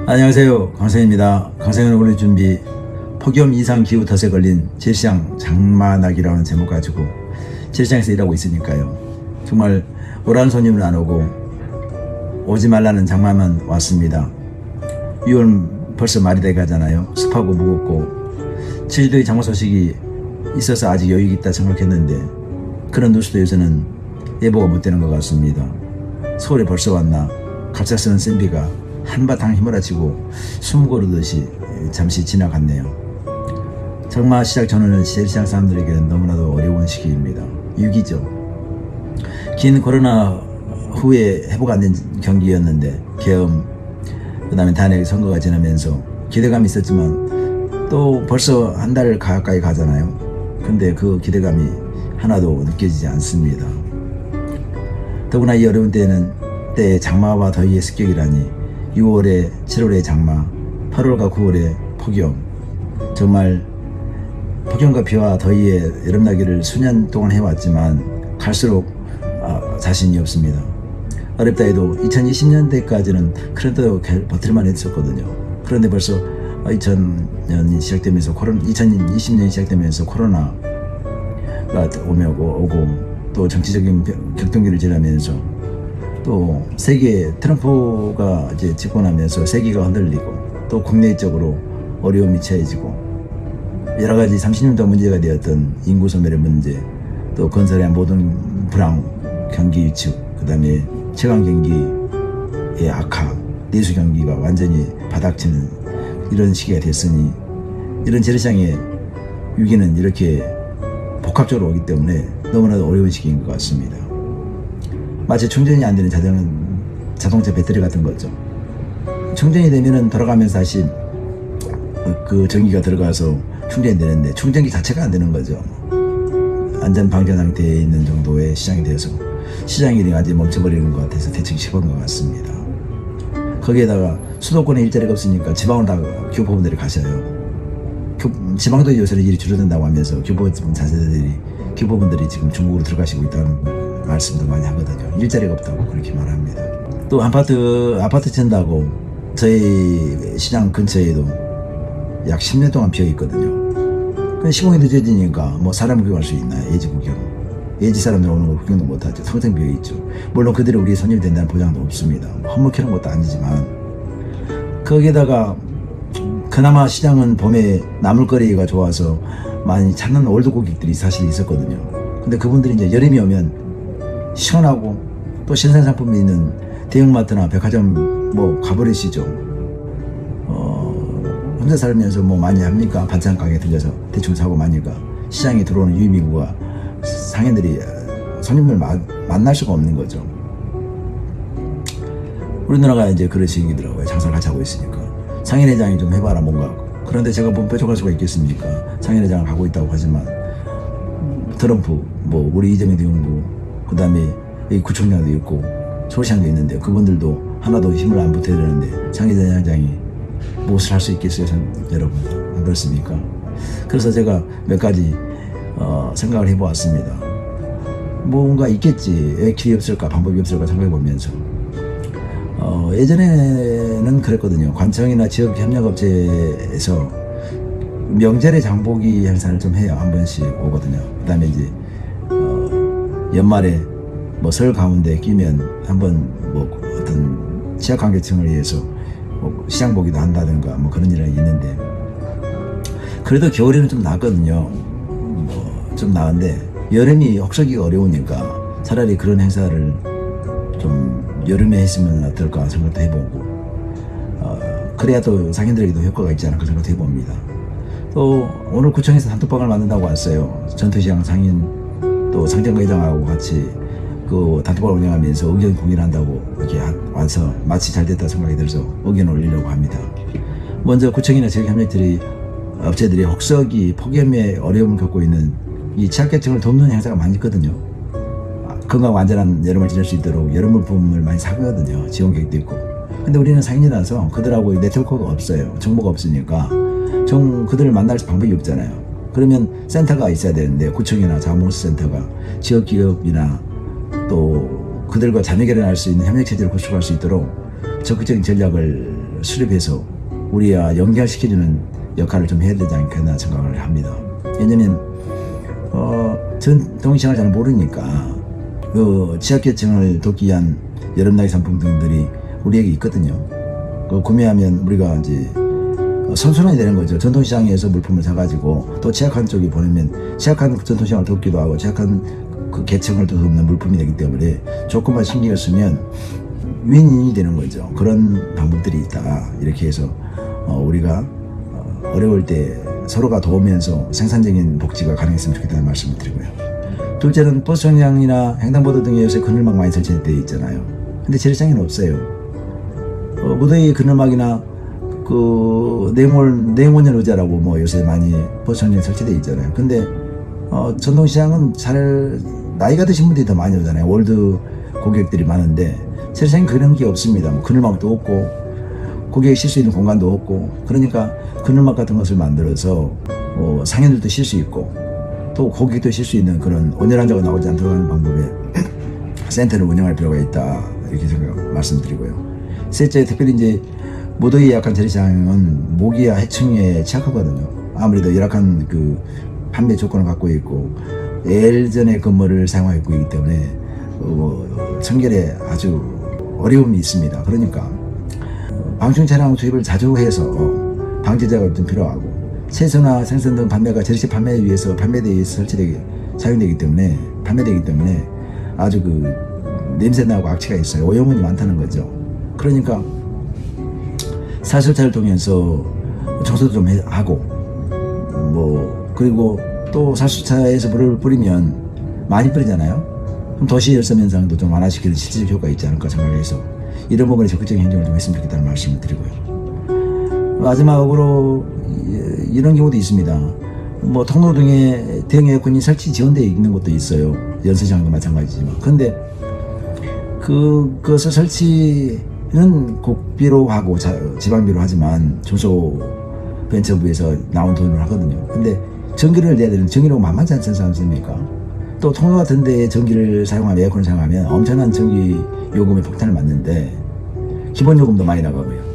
안녕하세요, 강성입니다. 강성의 오늘 준비, 폭염 이상 기후 탓에 걸린 제시장 장마나기라는 제목 가지고 제시장에서 일하고 있으니까요. 정말 오라는 손님은 안 오고 오지 말라는 장마만 왔습니다. 6월 벌써 말이 돼 가잖아요. 습하고 무겁고 제주도의 장마 소식이 있어서 아직 여유가 있다 생각했는데 그런 뉴스도 요새는 예보가 못 되는 것 같습니다. 서울에 벌써 왔나 갑작스런 센 비가 한바탕 휘몰아치고 숨 고르듯이 잠시 지나갔네요. 장마 시작 전후는 제시장 사람들에게는 너무나도 어려운 시기입니다. 위기죠. 긴 코로나 후에 회복 안 된 경기였는데 계엄, 그 다음에 단핵 선거가 지나면서 기대감이 있었지만 또 벌써 한 달 가까이 가잖아요. 근데 그 기대감이 하나도 느껴지지 않습니다. 더구나 이 어려운 때에 장마와 더위의 습격이라니 6월에 7월에 장마, 8월과 9월에 폭염. 정말 폭염과 비와 더위의 여름나기를 수년 동안 해왔지만 갈수록 자신이 없습니다. 어렵다 해도 2020년대까지는 그래도 버틸만 했었거든요. 그런데 벌써 2020년이 시작되면서 코로나가 오고 또 정치적인 격동기를 지나면서 또 세계 트럼프가 이제 집권하면서 세계가 흔들리고 또 국내적으로 어려움이 처해지고 여러 가지 30년 동안 문제가 되었던 인구 소멸의 문제, 또 건설의 모든 불황, 경기 위축, 그 다음에 채광 경기의 악화, 내수 경기가 완전히 바닥치는 이런 시기가 됐으니 이런 재래시장의 위기는 이렇게 복합적으로 오기 때문에 너무나도 어려운 시기인 것 같습니다. 마치 충전이 안 되는 자동차 배터리 같은 거죠. 충전이 되면은 돌아가면서 다시 그 전기가 들어가서 충전이 되는데 충전기 자체가 안 되는 거죠. 안전 방전 상태에 있는 정도의 시장이 되어서 시장이 아직 멈춰버리는 것 같아서 대책이 쉽은 것 같습니다. 거기에다가 수도권에 일자리가 없으니까 지방으로 다 교포분들이 가셔요. 지방도 요새는 일이 줄어든다고 하면서 교포분들이 지금 중국으로 들어가시고 있다는 말씀도 많이 하거든요. 일자리가 없다고 그렇게 말합니다. 또 아파트 짓는다고 저희 시장 근처에도 약 10년 동안 비어 있거든요. 시공이 늦어지니까 뭐 사람 구경할 수 있나요? 예지 구경. 예지 사람들 오는 거 구경도 못하죠. 텅텅 비어 있죠. 물론 그들이 우리 손님이 된다는 보장도 없습니다. 헛먹히는 것도 아니지만 거기에다가 그나마 시장은 봄에 나물거리가 좋아서 많이 찾는 올드 고객들이 사실 있었거든요. 근데 그분들이 이제 여름이 오면 시원하고 또 신선 상품이 있는 대형마트나 백화점 뭐 가버리시죠. 혼자 살면서 뭐 많이 합니까? 반찬 가게 들려서 대충 사고 마니까 시장에 들어오는 유입인구가 상인들이 손님을 만날 수가 없는 거죠. 우리나라가 이제 그런 식이더라고요. 장사를 같이 하고 있으니까 상인회장이 좀 해봐라 뭔가. 그런데 제가 뭐 뾰족할 수가 있겠습니까? 상인회장을 하고 있다고 하지만 트럼프, 뭐 우리 이재명 대통령, 그 다음에 여기 구청장도 있고 서울시장도 있는데 그분들도 하나도 힘을 안 보태야 되는데 상인회장이 무엇을 할 수 있겠어요, 여러분? 안 그렇습니까? 그래서 제가 몇 가지 생각을 해보았습니다. 뭔가 있겠지. 왜 길이 없을까, 방법이 없을까 생각해보면서 예전에는 그랬거든요. 관청이나 지역협력업체에서 명절에 장보기 행사를 좀 해요. 한 번씩 오거든요. 그 다음에 이제 연말에 뭐 설 가운데 끼면 한번 뭐 어떤 취약관계층을 위해서 뭐 시장 보기도 한다든가 뭐 그런 일이 있는데 그래도 겨울에는 좀 낫거든요. 뭐 좀 나은데 여름이 혹서기가 어려우니까 차라리 그런 행사를 좀 여름에 했으면 어떨까 생각도 해보고 그래야 또 상인들에게도 효과가 있지 않을까 생각도 해봅니다. 또 오늘 구청에서 단톡방을 만든다고 왔어요. 전투시장 상인 또 상정회장하고 같이 그 단톡방을 운영하면서 의견 공유를 한다고 이렇게 와서 마치 잘 됐다 생각이 들어서 의견을 올리려고 합니다. 먼저 구청이나 지역협력들이 업체들이 혹서기 폭염에 어려움을 겪고 있는 이 취약계층을 돕는 행사가 많이 있거든요. 건강 안전한 여름을 지낼 수 있도록 여름 물품을 많이 사거든요. 지원 계획도 있고. 근데 우리는 상인이라서 그들하고 네트워크가 없어요. 정보가 없으니까 그들을 만날 방법이 없잖아요. 그러면 센터가 있어야 되는데 구청이나 자원봉사센터가 지역기업이나 또 그들과 자매 결연할 수 있는 협력체제를 구축할 수 있도록 적극적인 전략을 수립해서 우리와 연결시키는 역할을 좀 해야 되지 않겠나 생각을 합니다. 왜냐면 전통시장을 잘 모르니까 그 취약계층을 돕기 위한 여름나기 상품 등들이 우리에게 있거든요. 그 구매하면 우리가 이제 선순환이 되는 거죠. 전통시장에서 물품을 사가지고 또 취약한 쪽에 보내면 취약한 전통시장을 돕기도 하고 취약한 그 계층을 돕는 물품이 되기 때문에 조금만 신경을 쓰면 윈윈이 되는 거죠. 그런 방법들이 있다. 이렇게 해서 우리가 어려울 때 서로가 도우면서 생산적인 복지가 가능했으면 좋겠다는 말씀을 드리고요. 둘째는 버스 정류장이나 횡단보도 등에 요새 그늘막 많이 설치되어 있잖아요. 근데 재래시장에는 없어요. 무더위 그늘막이나 그 냉온열 의자라고 뭐 요새 많이 버스 정류장에 설치되어 있잖아요. 근데 전통시장은 잘 나이가 드신 분들이 더 많이 오잖아요. 월드 고객들이 많은데 재래시장에 그런 게 없습니다. 뭐 그늘막도 없고 고객이 쉴 수 있는 공간도 없고, 그러니까 그늘막 같은 것을 만들어서 상인들도 쉴 수 있고 또 고객도 쉴 수 있는 그런 온열 환자가 나오지 않도록 하는 방법의 센터를 운영할 필요가 있다. 이렇게 말씀드리고요. 셋째, 특별히 이제 무더위에 약한 재래시장은 모기와 해충에 취약하거든요. 아무래도 열악한 그 판매 조건을 갖고 있고 예전의 건물을 사용하고 있기 때문에 청결에 아주 어려움이 있습니다. 그러니까 방충 차량 투입을 자주 해서 방제 작업이 좀 필요하고, 채소나 생선 등 판매가 재래시 판매에 위해서 판매대에 사용되기 때문에 아주 그 냄새 나고 악취가 있어요. 오염원이 많다는 거죠. 그러니까 사설차를 통해서 청소도 좀 하고 그리고 또 사수차에서 물을 뿌리면 많이 뿌리잖아요. 그럼 도시 열섬 현상도 좀 완화시키는 실질적 효과가 있지 않을까 생각해서 이런 부분에 적극적인 행동을 좀 했으면 좋겠다는 말씀을 드리고요. 마지막으로 이런 경우도 있습니다. 통로 등에 대형 에어컨이 설치 지원되어 있는 곳도 있어요. 연수장도 마찬가지지만. 근데 그것을 설치는 국비로 하고 지방비로 하지만 중소벤처부에서 나온 돈으로 하거든요. 근데 전기를 내야 되는 전기료가 만만치 않지 않습니까? 또 통로 같은 데에 전기를 사용하면, 에어컨을 사용하면 엄청난 전기 요금에 폭탄을 맞는데 기본 요금도 많이 나가고요.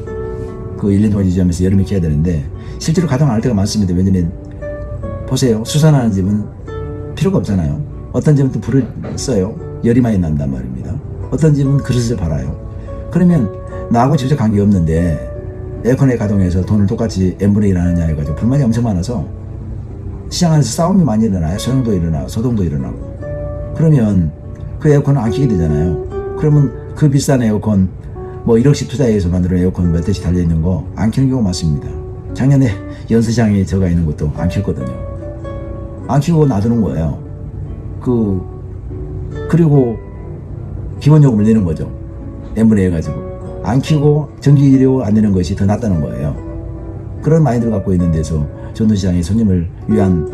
그 1년 동안 유지하면서 여름에 켜야 되는데 실제로 가동 안 할 때가 많습니다. 왜냐면 보세요. 수선하는 집은 필요가 없잖아요. 어떤 집은 또 불을 써요. 열이 많이 난단 말입니다. 어떤 집은 그릇을 팔아요. 그러면 나하고 직접 관계없는데 에어컨에 가동해서 돈을 똑같이 n분의 1 하느냐 해가지고 불만이 엄청 많아서 시장 안에서 싸움이 많이 일어나요. 소형도 일어나고 소동도 일어나고. 그러면 그 에어컨을 안 켜게 되잖아요. 그러면 그 비싼 에어컨 1억씩 투자해서 만든 에어컨 몇 대씩 달려있는 거 안 켜는 경우가 많습니다. 작년에 연수장에 저가 있는 것도 안 켰거든요. 안 켜고 놔두는 거예요. 그리고 기본요금을 내는 거죠. n분의 1 해가지고. 안 켜고 전기료 안 내는 것이 더 낫다는 거예요. 그런 마인드를 갖고 있는 데서 전통시장에 손님을 위한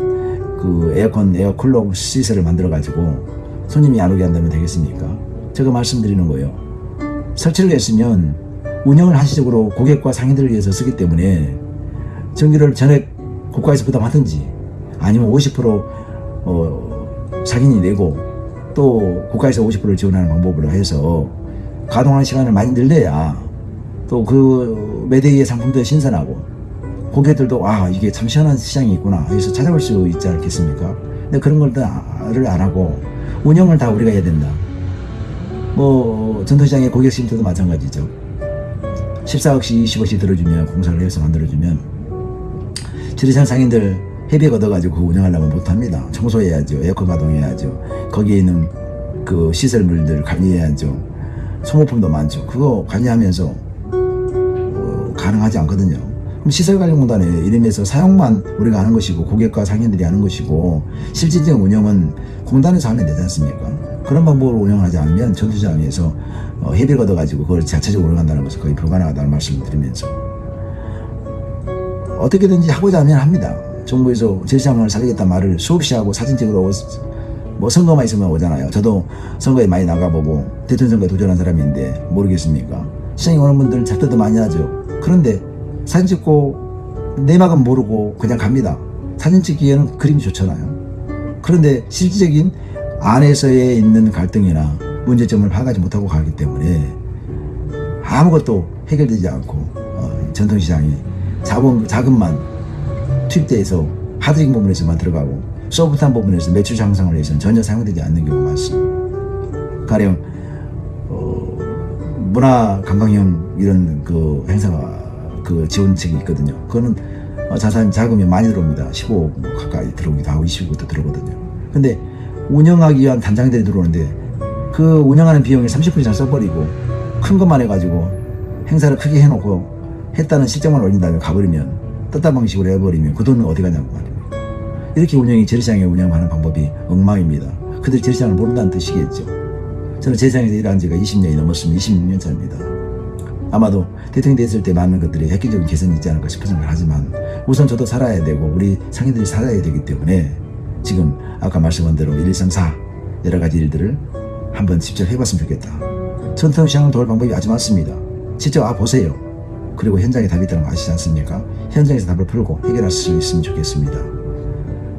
그 에어쿨러 시설을 만들어가지고 손님이 안 오게 한다면 되겠습니까? 제가 말씀드리는 거예요. 설치를 했으면 운영을 한시적으로 고객과 상인들을 위해서 쓰기 때문에 전기를 전액 국가에서 부담하든지 아니면 50% 상인이 내고 또 국가에서 50%를 지원하는 방법으로 해서 가동하는 시간을 많이 늘려야 또 그 매대의 상품도 신선하고 고객들도 이게 참 시원한 시장이 있구나 해서 찾아올 수 있지 않겠습니까? 근데 그런 걸 안 하고 운영을 다 우리가 해야 된다. 전통시장의 고객센터도 마찬가지죠. 14억씩 20억씩 들어주면, 공사를 해서 만들어주면 재래시장 상인들 회비 걷어가지고 그거 운영하려면 못합니다. 청소해야죠. 에어컨 가동해야죠. 거기에 있는 그 시설물들 관리해야죠. 소모품도 많죠. 그거 관리하면서 가능하지 않거든요. 그럼 시설관리공단에 이름에서 사용만 우리가 하는 것이고 고객과 상인들이 하는 것이고 실질적인 운영은 공단에서 하면 되지 않습니까? 그런 방법으로 운영하지 않으면 전투장에서 회비를 걷어가지고 그걸 자체적으로 운영한다는 것은 거의 불가능하다는 말씀을 드리면서 어떻게든지 하고자 하면 합니다. 정부에서 재래시장을 살리겠다는 말을 수없이 하고 사진 찍으러 선거만 있으면 오잖아요. 저도 선거에 많이 나가보고 대통령 선거에 도전한 사람인데 모르겠습니까? 시장에 오는 분들은 잡담도 많이 하죠. 그런데 사진 찍고 내막은 모르고 그냥 갑니다. 사진 찍기에는 그림이 좋잖아요. 그런데 실질적인 안에서의 있는 갈등이나 문제점을 파악하지 못하고 가기 때문에 아무것도 해결되지 않고 전통시장이 자금만 투입돼서 하드링 부분에서만 들어가고 소프트한 부분에서 매출 향상을 위해서는 전혀 사용되지 않는 경우가 많습니다. 가령 문화 관광형 이런 그 행사가 그 지원책이 있거든요. 그거는 자금이 많이 들어옵니다. 15억 가까이 들어오기도 하고 20억도 들어오거든요. 근데 운영하기 위한 단장들이 들어오는데 그 운영하는 비용이 30% 이상 써버리고 큰 것만 해가지고 행사를 크게 해놓고 했다는 실적만 올린 다음에 가버리면 떴다 방식으로 해버리면 그 돈은 어디 가냐고 말입니다. 이렇게 운영이 재래시장에 운영하는 방법이 엉망입니다. 그들 재래시장을 모른다는 뜻이겠죠. 저는 재래시장에서 일한 지가 20년이 넘었으면 26년 차입니다. 아마도 대통령이 됐을 때 많은 것들이 획기적인 개선이 있지 않을까 싶은 생각을 하지만 우선 저도 살아야 되고 우리 상인들이 살아야 되기 때문에 지금 아까 말씀한 대로 1, 2, 3, 4 여러 가지 일들을 한번 직접 해봤으면 좋겠다. 전통시장을 도울 방법이 아주 많습니다. 직접 와보세요. 그리고 현장에 답이 있다는 거 아시지 않습니까? 현장에서 답을 풀고 해결할 수 있으면 좋겠습니다.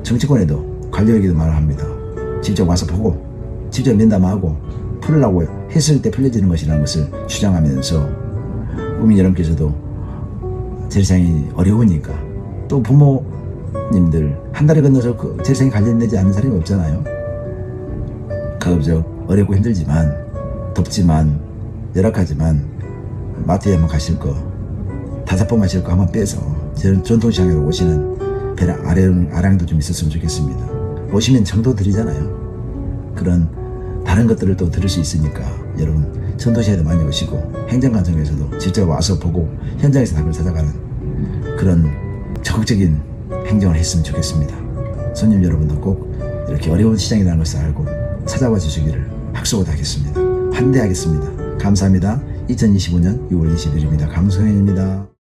정치권에도 관료에게도 말을 합니다. 직접 와서 보고 직접 면담하고 풀으려고 했을 때 풀려지는 것이라는 것을 주장하면서 국민 여러분께서도 재래시장이 어려우니까 또 부모님들 한 달에 건너서 그 재래시장에 관련되지 않는 사람이 없잖아요. 가급적 어렵고 힘들지만 덥지만 열악하지만 마트에 한번 가실 거 5번 가실 거 한번 빼서 전통시장으로 오시는 아량도 좀 있었으면 좋겠습니다. 오시면 정도 드리잖아요. 그런 다른 것들을 또 들을 수 있으니까 여러분 전통시장에도 많이 오시고 행정관청에서도 직접 와서 보고 현장에서 답을 찾아가는 그런 적극적인 행정을 했으면 좋겠습니다. 손님 여러분도 꼭 이렇게 어려운 시장이라는 것을 알고 찾아와 주시기를 학수고하겠습니다. 환대하겠습니다. 감사합니다. 2025년 6월 20일입니다. 감성현입니다.